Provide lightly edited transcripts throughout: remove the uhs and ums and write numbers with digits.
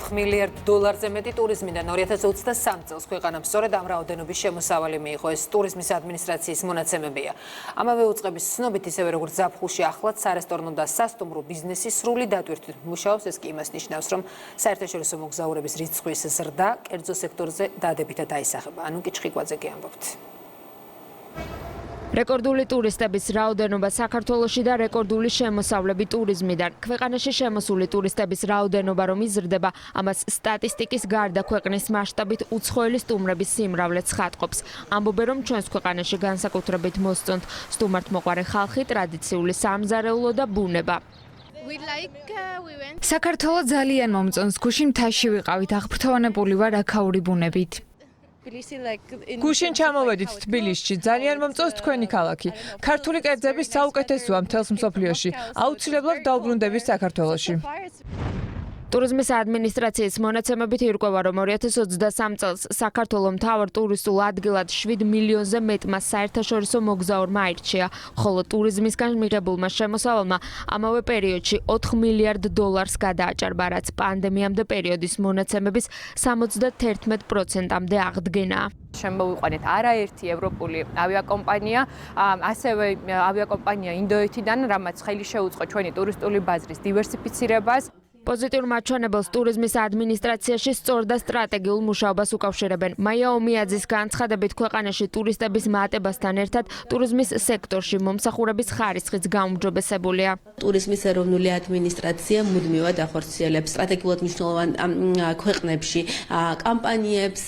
4 მილიარდ დოლარზე მეტი ტურიზმიდან 2023 წელს ქვეყანამ სწორედ ამ რაოდენობის შემოსავალი მიიღო. ეს ტურიზმის ადმინისტრაციის მონაცემებია. ამავე უწყების ცნობით, ისევე როგორც ზაფხულში ახლად სარესტორნო და სასტუმრო ბიზნესი სრული დატვირთვით მუშაობს. ეს კი იმას ნიშნავს, რომ საერთაშორისო მოგზაურების რიცხვის ზრდა კერძო სექტორზე დადებითად აისახება. ანუკი ჩხიკვაძე კი ამბობთ. რეკორდული ტურისტების რაოდენობა საქართველოში და რეკორდული შემოსავლები ტურიზმიდან. ქვეყანაში შემოსული ტურისტების რაოდენობა რომ იზრდება, ამას სტატისტიკის გარდა ქვეყნის მასშტაბით უცხოელი სტუმრების სიმრავლეც ხატყობს. ამბობენ, რომ ჩვენს ქვეყანაში განსაკუთრებით მოსწონთ სტუმართმოყვარე ხალხი, ტრადიციული სამზარეულო და ბუნება. საქართველოს ძალიან მომწონს, გუშინ მთაში ვიყავით, აღფრთოვანებული ვარ აქაური ბუნებით. გუშინ ჩამოვედით თბილისში, ძალიან მომწონს თქვენი ქალაქი. ქართული კერძების საუკეთესოა მთელს მსოფლიოში. აუცილებლად დავბრუნდებით საქართველოში. ტურიზმის ადმინისტრაციის მონაცემებით ირკვევა, რომ 2023 წელს საქართველოს მთავარ ტურისტულ ადგილად 7 მილიონზე მეტმა საერთაშორისო მოგზაურმა აირჩია, ხოლო ტურიზმისგან მიღებულმა შემოსავალმა ამავე პერიოდში 4 მილიარდ დოლარს გადააჭარბა, რაც პანდემიამდე პერიოდის მონაცემების 71%-მდე აღდგენაა. შემოვიყვანეთ არაერთი ევროპული ავიაკომპანია, ასევე ავიაკომპანია ინდოეთიდან, რამაც ხელი შეუწყო ჩვენი ტურისტული ბაზრის დივერსიფიცირებას. პოზიტიურ მაჩვენებელს ტურიზმის ადმინისტრაციაში სწორ და სტრატეგიულ მუშაობას უკავშირებენ. მაია ომიაძის განცხადებით, ქვეყანაში ტურისტების მატებასთან ერთად ტურიზმის სექტორში მომსახურების ხარისხიც გაუმჯობესებულია. ტურიზმის ეროვნული ადმინისტრაცია მუდმივად ახორციელებს სტრატეგიულად მნიშვნელოვან ქვეყნებში კამპანიებს,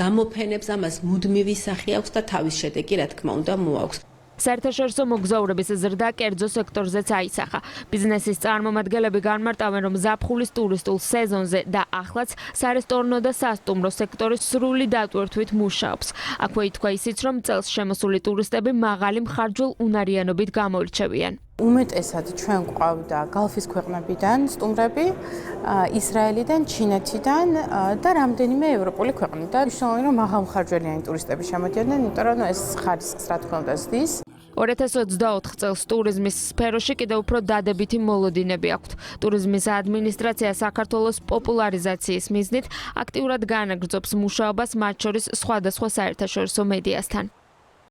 გამოფენებს, ამას მუდმივი სახე აქვს და თავის შედეგი, რა თქმა უნდა, მოაქვს. საერთაშორისო მოგზაურების ზრდა კერძო სექტორზეც აისახა. ბიზნესის წარმომადგენლები განმარტავენ, რომ ზაფხულის ტურისტულ სეზონზე და ახლაც სარესტორნო და სასტუმრო სექტორის სრული დატვირთვით მუშაობს. აქვე ითქვა ისიც, რომ წელს შემოსული ტურისტები მაღალი მხარჯველ უნარიანობით გამოირჩევიან. უმეტესად ჩვენ გვყავდა გალფის ქვეყნებიდან სტუმრები, ისრაელიდან, ჩინეთიდან და რამდენიმე ევროპული ქვეყნიდან. მნიშვნელოვანია, რომ მაღალმხარჯველიანი ტურისტები შემოდიოდნენ, იმიტომ რომ ეს ხარისხს რა თქმა უნდა ზრდის. 2024 წელს ტურიზმის სფეროში კიდევ უფრო დადებითი მოლოდინები აქვთ. ტურიზმის ადმინისტრაცია საქართველოს პოპულარიზაციის მიზნით აქტიურად განაგრძობს მუშაობას მათ შორის სხვადასხვა საერთაშორისო მედიასთან.